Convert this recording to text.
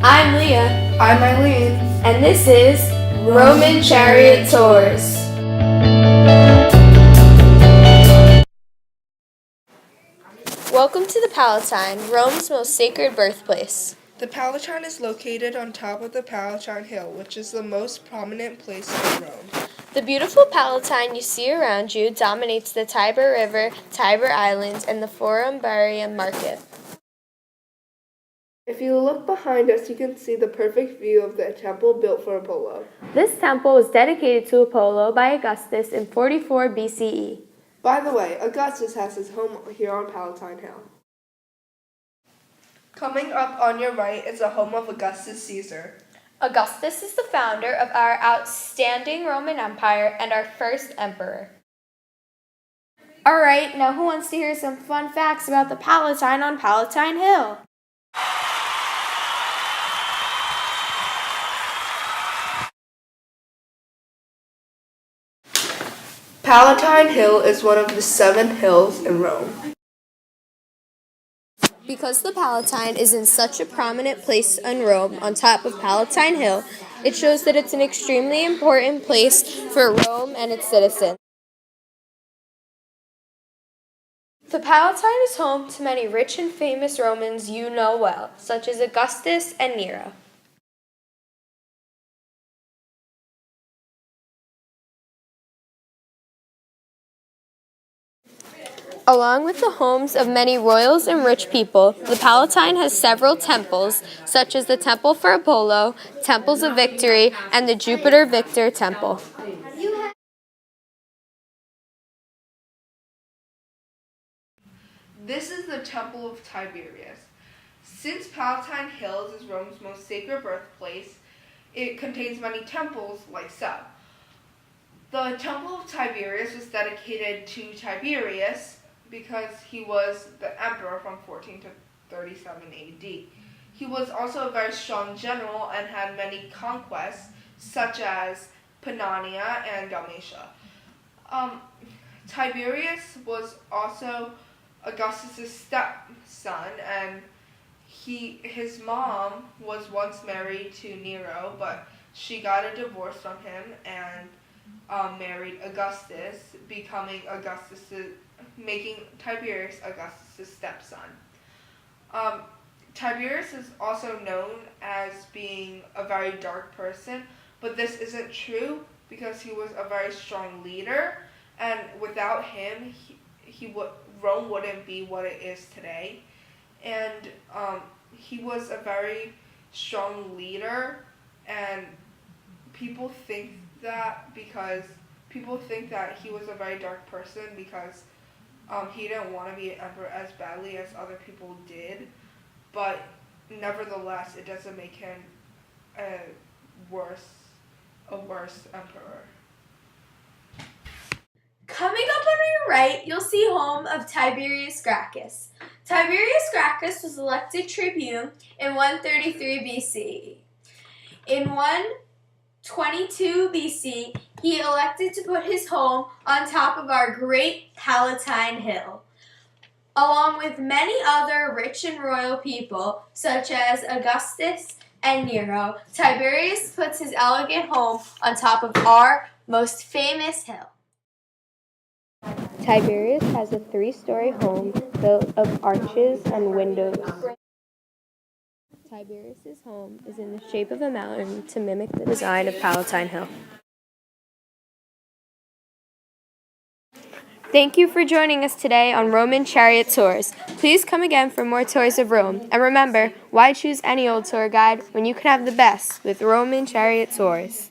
I'm Leah, I'm Eileen. and this is Roman Chariot Tours. Welcome to the Palatine, Rome's most sacred birthplace. The Palatine is located on top of the Palatine Hill, which is the most prominent place in Rome. The beautiful Palatine you see around you dominates the Tiber River, Tiber Islands, and the Forum Barium Market. If you look behind us, you can see the perfect view of the temple built for Apollo. This temple was dedicated to Apollo by Augustus in 44 BCE. By the way, Augustus has his home here on Palatine Hill. Coming up on your right is the home of Augustus Caesar. Augustus is the founder of our outstanding Roman Empire and our first emperor. All right, now who wants to hear some fun facts about the Palatine on Palatine Hill? Palatine Hill is one of the 7 hills in Rome. Because the Palatine is in such a prominent place in Rome on top of Palatine Hill, it shows that it's an extremely important place for Rome and its citizens. The Palatine is home to many rich and famous Romans you know well, such as Augustus and Nero. Along with the homes of many royals and rich people, the Palatine has several temples, such as the Temple for Apollo, Temples of Victory, and the Jupiter Victor Temple. This is the Temple of Tiberius. Since Palatine Hills is Rome's most sacred birthplace, it contains many temples like so. The Temple of Tiberius was dedicated to Tiberius because he was the emperor from 14 to 37 AD. He was also a very strong general and had many conquests, such as Pannonia and Dalmatia. Tiberius was also Augustus' stepson, and his mom was once married to Nero, but she got a divorce from him and married Augustus, making Tiberius Augustus' stepson. Tiberius is also known as being a very dark person, but this isn't true because he was a very strong leader, and without him, Rome wouldn't be what it is today. And he was a very strong leader, and people think that he was a very dark person because he didn't want to be an emperor as badly as other people did, but nevertheless, it doesn't make him a worse emperor. Coming up on your right, you'll see home of Tiberius Gracchus. Tiberius Gracchus was elected tribune in 133 BC. In 122 BC, he elected to put his home on top of our great Palatine Hill. Along with many other rich and royal people, such as Augustus and Nero, Tiberius puts his elegant home on top of our most famous hill. Tiberius has a 3-story home built of arches and windows. Tiberius's home is in the shape of a mountain to mimic the design of Palatine Hill. Thank you for joining us today on Roman Chariot Tours. Please come again for more tours of Rome. And remember, why choose any old tour guide when you can have the best with Roman Chariot Tours?